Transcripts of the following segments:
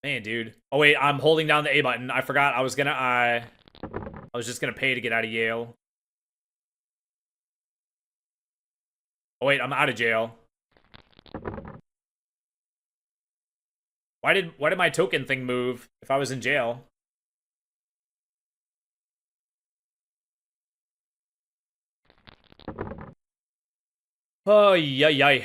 Man, dude. Oh wait, I'm holding down the A button. I forgot I was gonna I was just gonna pay to get out of Yale. Oh wait, I'm out of jail. Why did my token thing move if I was in jail? Oh yay yay.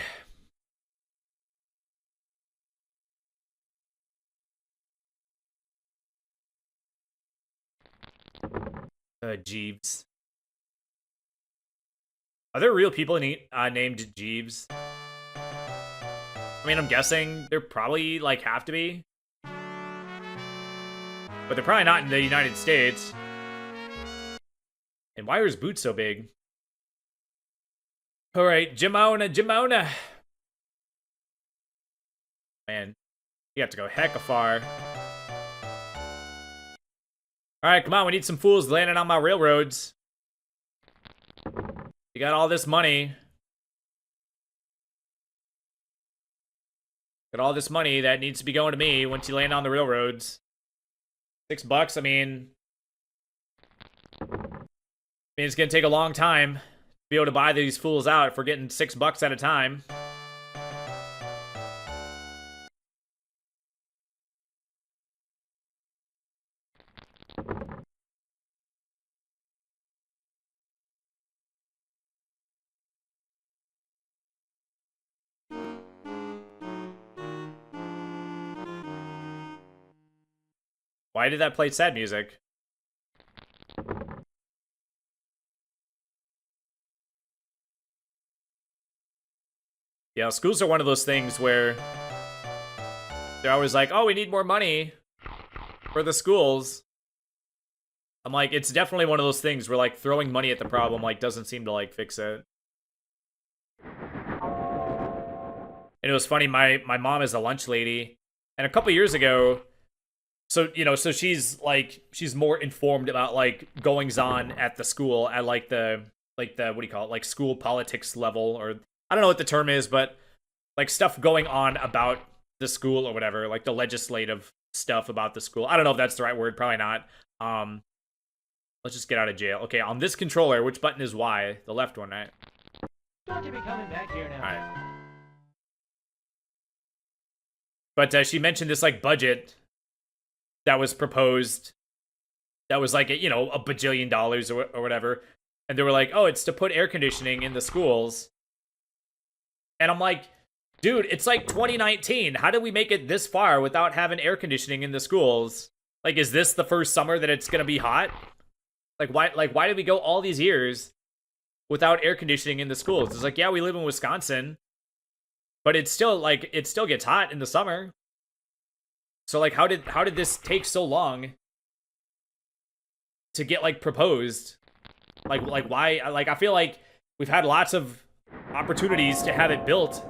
Jeeves. Are there real people named Jeeves? I mean, I'm guessing there probably like have to be, but they're probably not in the United States. And why are his boots so big? All right, Jimona, Jimona. Man, you have to go hecka far. All right, come on, we need some fools landing on my railroads. You got all this money. Got all this money that needs to be going to me once you land on the railroads. $6, I mean it's gonna take a long time to be able to buy these fools out if we're getting $6 at a time. Why did that play sad music? Yeah, schools are one of those things where they're always like, oh, we need more money for the schools. I'm like, it's definitely one of those things where like throwing money at the problem like doesn't seem to like fix it. And it was funny, my mom is a lunch lady, and a couple years ago, so so she's more informed about like goings on at the school at like the what do you call it, like school politics level, or I don't know what the term is, but like stuff going on about the school or whatever, like the legislative stuff about the school. I don't know if that's the right word, probably not. Let's just get out of jail. Okay, on this controller, which button is Y? The left one, right? Don't you be coming back here now. All right. But she mentioned this like budget that was proposed, that was like a bajillion dollars or whatever, and they were like, oh, it's to put air conditioning in the schools. And I'm like, dude, it's like 2019. How did we make it this far without having air conditioning in the schools? Like, is this the first summer that it's gonna be hot? Why did we go all these years without air conditioning in the schools? It's like, yeah, we live in Wisconsin, but it's still like it still gets hot in the summer. So like, how did this take so long to get like proposed? Like why? Like, I feel like we've had lots of opportunities to have it built,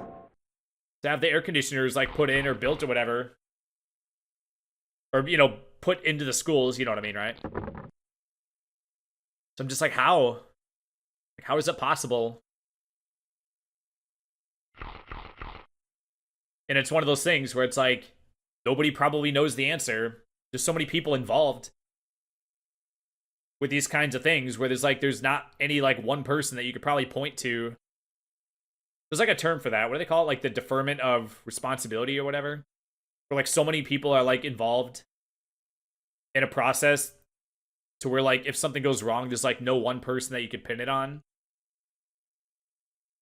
to have the air conditioners like put in or built or whatever, or put into the schools. You know what I mean, right? So I'm just like, how? Like, how is it possible? And it's one of those things where it's like nobody probably knows the answer. There's so many people involved with these kinds of things where there's not any like one person that you could probably point to. There's like a term for that. What do they call it? Like the deferment of responsibility or whatever. Where like so many people are like involved in a process to where like if something goes wrong, there's like no one person that you could pin it on.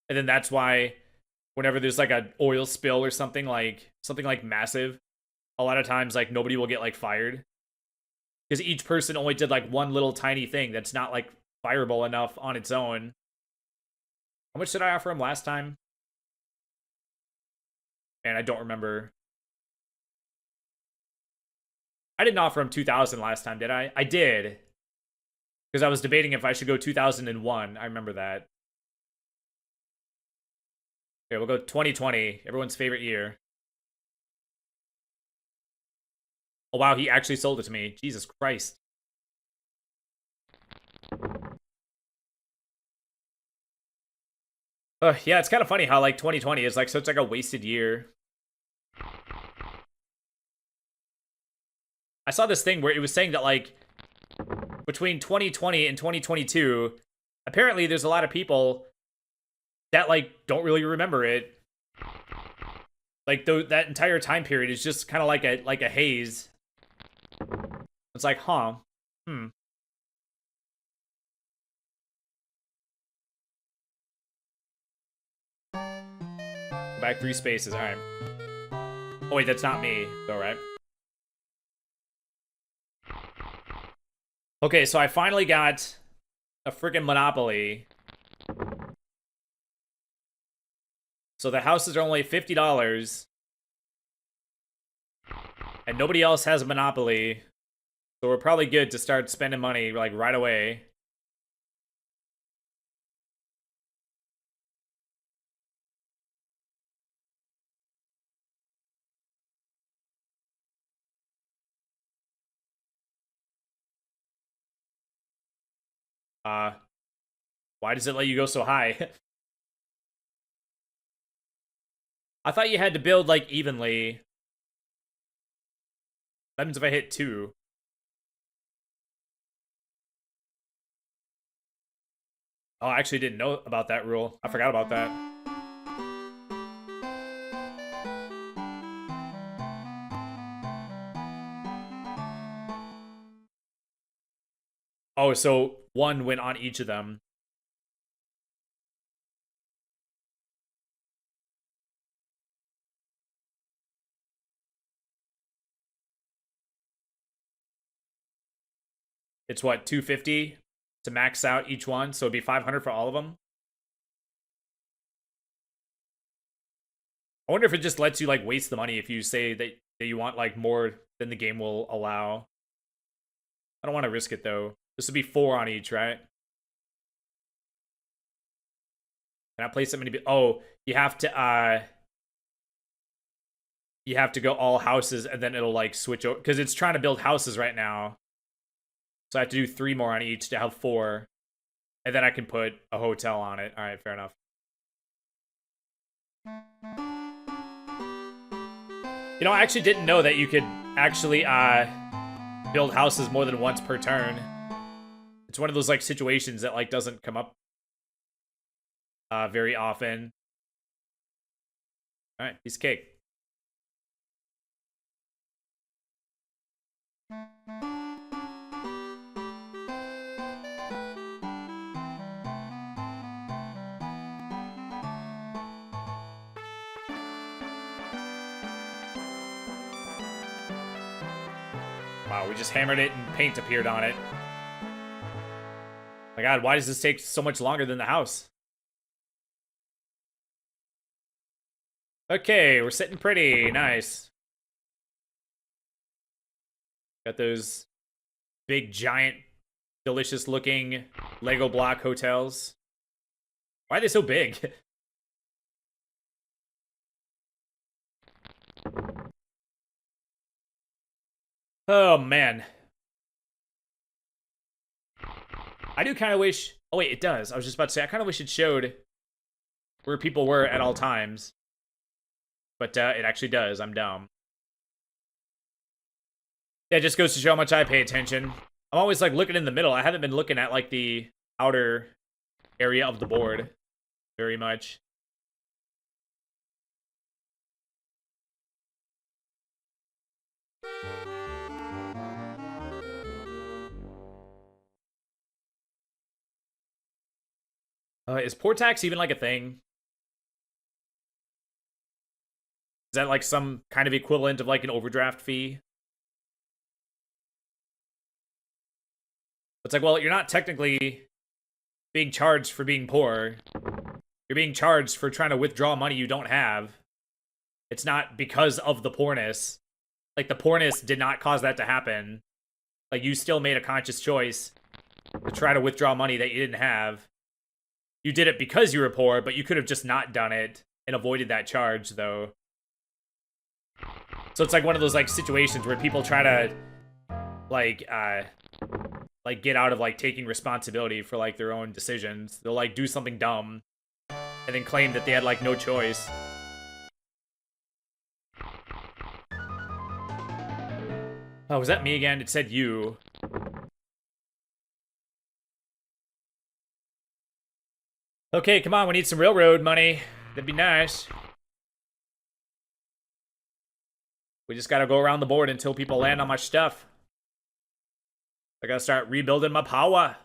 And then that's why whenever there's like an oil spill or something like massive, a lot of times like nobody will get like fired because each person only did like one little tiny thing that's not like fireable enough on its own. How much did I offer him last time? And I don't remember. I didn't offer him 2,000 last time, did I? I did. Because I was debating if I should go 2001. I remember that. Okay, we'll go 2020. Everyone's favorite year. Oh, wow, he actually sold it to me. Jesus Christ. Yeah, it's kind of funny how, like, 2020 is, like, such, like, a wasted year. I saw this thing where it was saying that, like, between 2020 and 2022, apparently there's a lot of people that, like, don't really remember it. Like, that entire time period is just kind of like a haze. It's like, huh. Hmm. Go back 3 spaces. All right. Oh, wait, that's not me, though, right? Okay, so I finally got a freaking Monopoly. So the houses are only $50. And nobody else has a Monopoly. So we're probably good to start spending money, like, right away. Why does it let you go so high? I thought you had to build, like, evenly. That means if I hit 2. Oh, I actually didn't know about that rule. I forgot about that. Oh, so 1 went on each of them. It's what, 250 to max out each one? So it'd be 500 for all of them? I wonder if it just lets you, like, waste the money if you say that you want, like, more than the game will allow. I don't want to risk it, though. This would be 4 on each, right? Can I place them in? Oh, you have to go all houses, and then it'll, like, switch over, because it's trying to build houses right now. So I have to do 3 more on each to have 4, and then I can put a hotel on it. All right, fair enough. You know, I actually didn't know that you could actually build houses more than once per turn. It's one of those, like, situations that, like, doesn't come up very often. All right, piece of cake. Wow, we just hammered it and paint appeared on it. My god, why does this take so much longer than the house? Okay, we're sitting pretty. Nice. Got those big, giant, delicious-looking Lego block hotels. Why are they so big? Oh, man. I do kind of wish... Oh, wait, it does. I was just about to say, I kind of wish it showed where people were at all times. But it actually does. I'm dumb. Yeah, it just goes to show how much I pay attention. I'm always, like, looking in the middle. I haven't been looking at, like, the outer area of the board very much. Is port tax even, like, a thing? Is that, like, some kind of equivalent of, like, an overdraft fee? It's like, well, you're not technically being charged for being poor. You're being charged for trying to withdraw money you don't have. It's not because of the poorness. Like, the poorness did not cause that to happen. Like, you still made a conscious choice to try to withdraw money that you didn't have. You did it because you were poor, but you could have just not done it and avoided that charge, though. So it's like one of those, like, situations where people try to, like get out of, like, taking responsibility for, like, their own decisions. They'll, like, do something dumb and then claim that they had, like, no choice. Oh, was that me again? It said you. Okay, come on, we need some railroad money. That'd be nice. We just gotta go around the board until people land on my stuff. I gotta start rebuilding my power.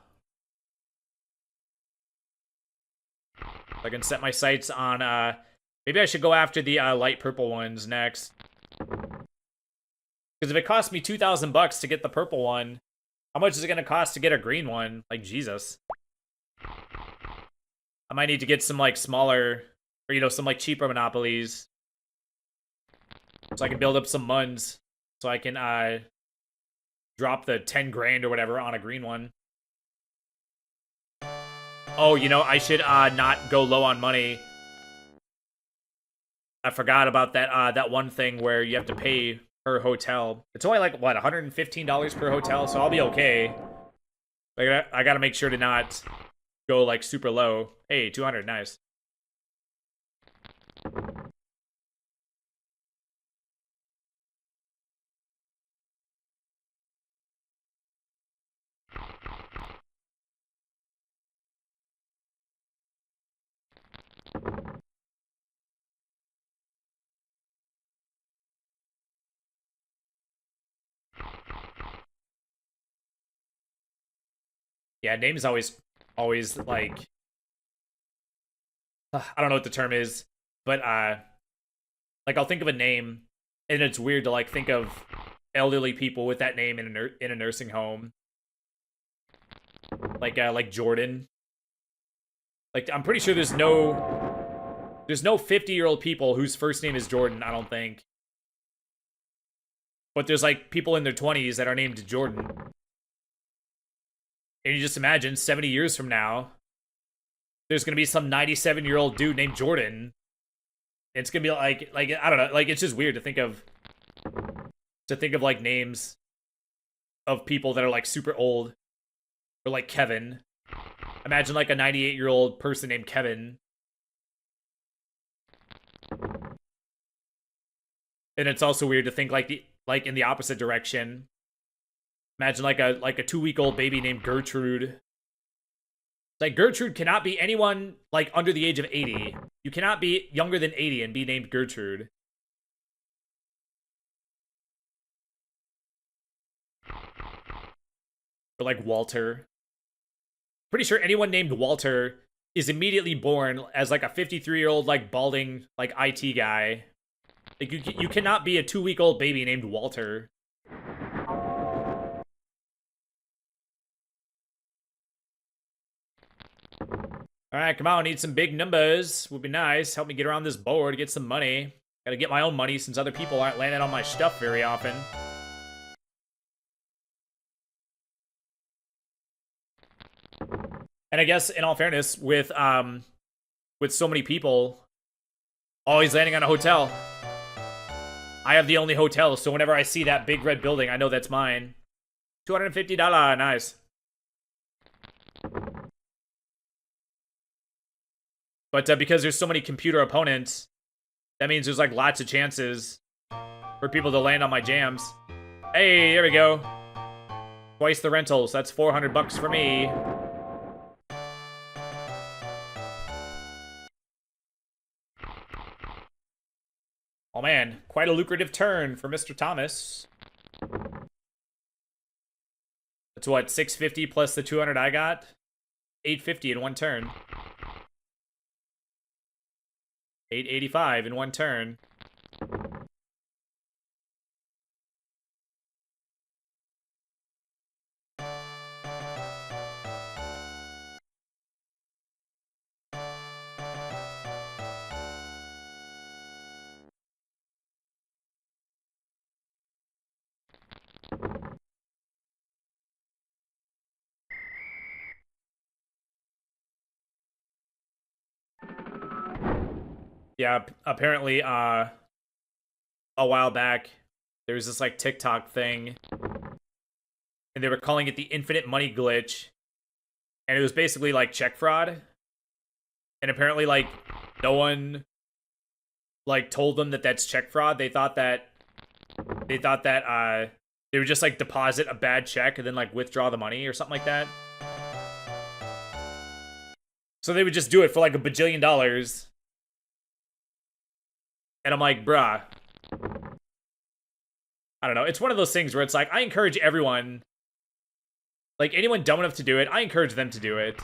I can set my sights on, maybe I should go after the light purple ones next. Because if it costs me 2,000 bucks to get the purple one, how much is it gonna cost to get a green one? Like, Jesus. I might need to get some, like, smaller, or, you know, some, like, cheaper monopolies. So I can build up some muns. So I can, drop the 10 grand or whatever on a green one. Oh, you know, I should, not go low on money. I forgot about that, that one thing where you have to pay per hotel. It's only, like, what, $115 per hotel, so I'll be okay. Like, I gotta make sure to not go, like, super low. Hey, 200, nice. Yeah, name's always, like, I don't know what the term is, but, like, I'll think of a name, and it's weird to, like, think of elderly people with that name in a nursing home. Like Jordan. Like, I'm pretty sure there's no 50-year-old people whose first name is Jordan, I don't think. But there's, like, people in their 20s that are named Jordan. And you just imagine, 70 years from now, there's gonna be some 97-year-old dude named Jordan. It's gonna be like, I don't know, like, it's just weird to think of, like, names of people that are, like, super old. Or, like, Kevin. Imagine, like, a 98-year-old person named Kevin. And it's also weird to think, like, in the opposite direction. Imagine, like a 2-week-old baby named Gertrude. Like, Gertrude cannot be anyone, like, under the age of 80. You cannot be younger than 80 and be named Gertrude. Or, like, Walter. Pretty sure anyone named Walter is immediately born as, like, a 53-year-old, like, balding, like, IT guy. Like, you cannot be a 2-week-old baby named Walter. Alright, come on, need some big numbers. Would be nice. Help me get around this board, get some money. Gotta get my own money since other people aren't landing on my stuff very often. And I guess, in all fairness, with so many people always landing on a hotel, I have the only hotel, so whenever I see that big red building, I know that's mine. $250, nice. But because there's so many computer opponents, that means there's, like, lots of chances for people to land on my jams. Hey, there we go. Twice the rentals. That's 400 bucks for me. Oh man, quite a lucrative turn for Mr. Thomas. That's what, 650 plus the 200 I got? 850 in one turn. 885 in one turn. Yeah, apparently, a while back, there was this, like, TikTok thing, and they were calling it the infinite money glitch, and it was basically, like, check fraud, and apparently, like, no one, like, told them that that's check fraud. They thought that, They would just like deposit a bad check and then like withdraw the money or something like that. So they would just do it for like a bajillion dollars. And I'm like, bruh. I don't know. It's one of those things where it's like, I encourage everyone, like anyone dumb enough to do it, I encourage them to do it.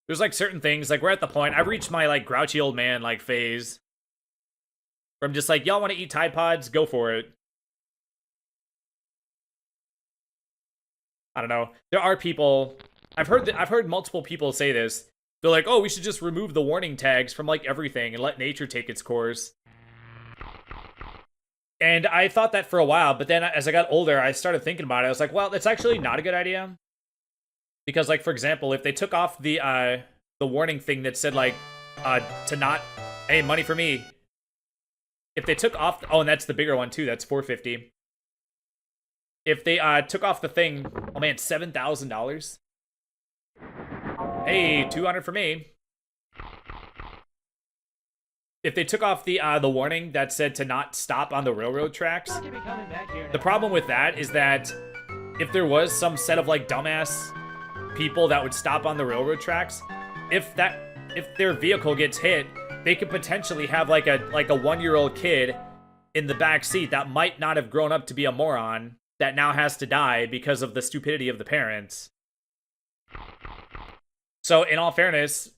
There's like certain things, like we're at the point, I've reached my like grouchy old man like phase. Where I'm just like, y'all want to eat Tide Pods? Go for it. I don't know. There are people, I've heard multiple people say this. They're like, oh, we should just remove the warning tags from like everything and let nature take its course. And I thought that for a while, but then as I got older, I started thinking about it. I was like, well, that's actually not a good idea. Because, like, for example, if they took off the warning thing that said, like, to not, hey, money for me. If they took off, oh, and that's the bigger one, too. That's $450. If they took off the thing, oh, man, $7,000. Hey, $200 for me. If they took off the warning that said to not stop on the railroad tracks, the problem with that is that if there was some set of like dumbass people that would stop on the railroad tracks, if their vehicle gets hit, they could potentially have like a 1-year-old kid in the back seat that might not have grown up to be a moron that now has to die because of the stupidity of the parents. So in all fairness,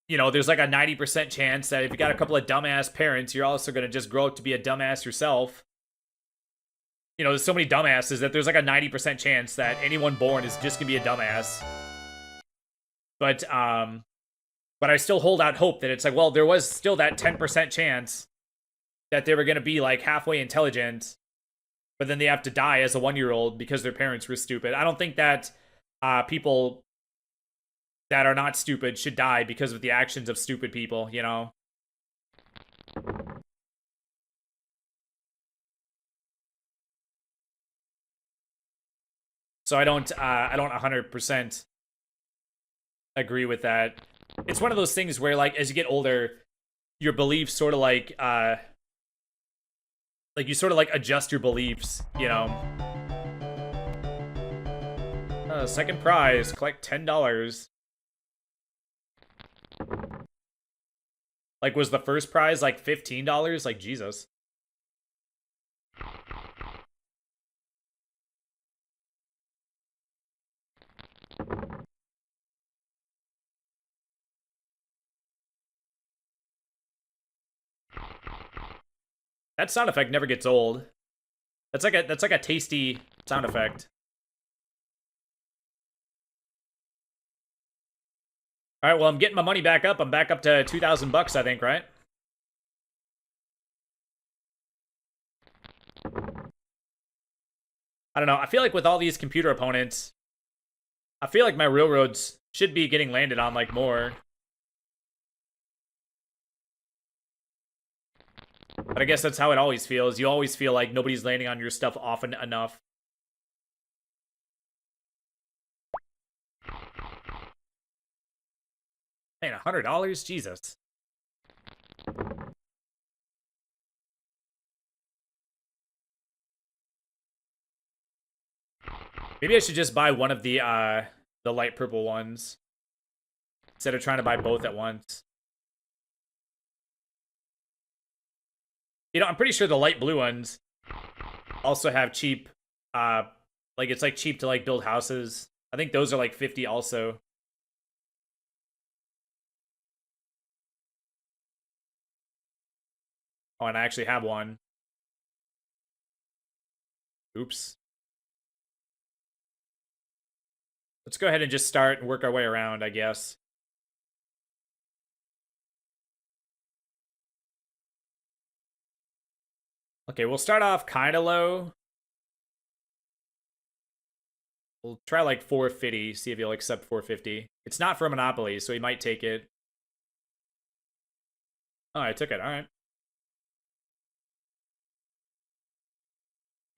you know, there's like a 90% chance that if you got a couple of dumbass parents, you're also going to just grow up to be a dumbass yourself. You know, there's so many dumbasses that there's like a 90% chance that anyone born is just going to be a dumbass. But I still hold out hope that it's like, well, there was still that 10% chance that they were going to be like halfway intelligent, but then they have to die as a 1-year-old because their parents were stupid. I don't think that people that are not stupid should die because of the actions of stupid people, you know? So I don't 100% agree with that. It's one of those things where, like, as you get older, your beliefs sort of like you sort of like adjust your beliefs, you know? Second prize, collect $10. Like, was the first prize like $15? Like, Jesus. That sound effect never gets old. That's like a tasty sound effect. All right, well, I'm getting my money back up. I'm back up to 2,000 bucks, I think, right? I don't know. I feel like with all these computer opponents, I feel like my railroads should be getting landed on like more. But I guess that's how it always feels. You always feel like nobody's landing on your stuff often enough. Man, $100? Jesus. Maybe I should just buy one of the light purple ones instead of trying to buy both at once. You know, I'm pretty sure the light blue ones also have cheap, like it's like cheap to like build houses. I think those are like 50 also. Oh, and I actually have one. Oops. Let's go ahead and just start and work our way around, I guess. Okay, we'll start off kind of low. We'll try like 450, see if he'll accept 450. It's not for a Monopoly, so he might take it. Oh, I took it. All right.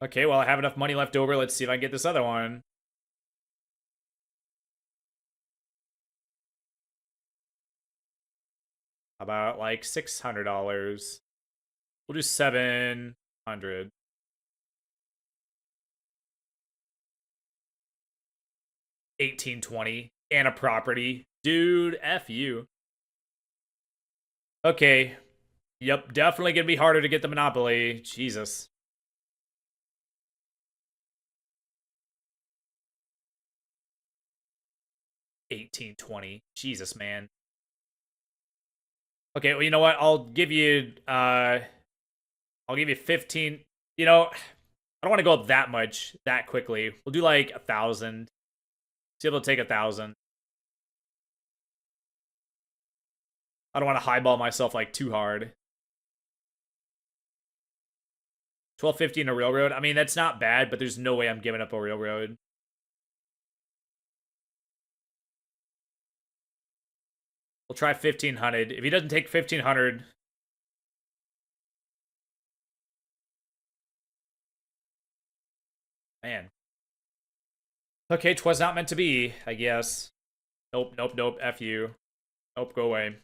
Okay, well, I have enough money left over. Let's see if I can get this other one. How about like $600? We'll do 7. 100. $18.20 and a property. Dude, F you. Okay. Yep, definitely gonna be harder to get the monopoly. Jesus. $18.20. Man. Okay, well, you know what? I'll give you 15. You know, I don't want to go up that much that quickly. We'll do like 1,000. See if they'll take 1,000. I don't want to highball myself like too hard. 1250 in a railroad. I mean, that's not bad, but there's no way I'm giving up a railroad. We'll try 1,500. If he doesn't take 1,500, man. Okay, 'twas not meant to be, I guess. Nope, nope, nope. F you. Nope, go away.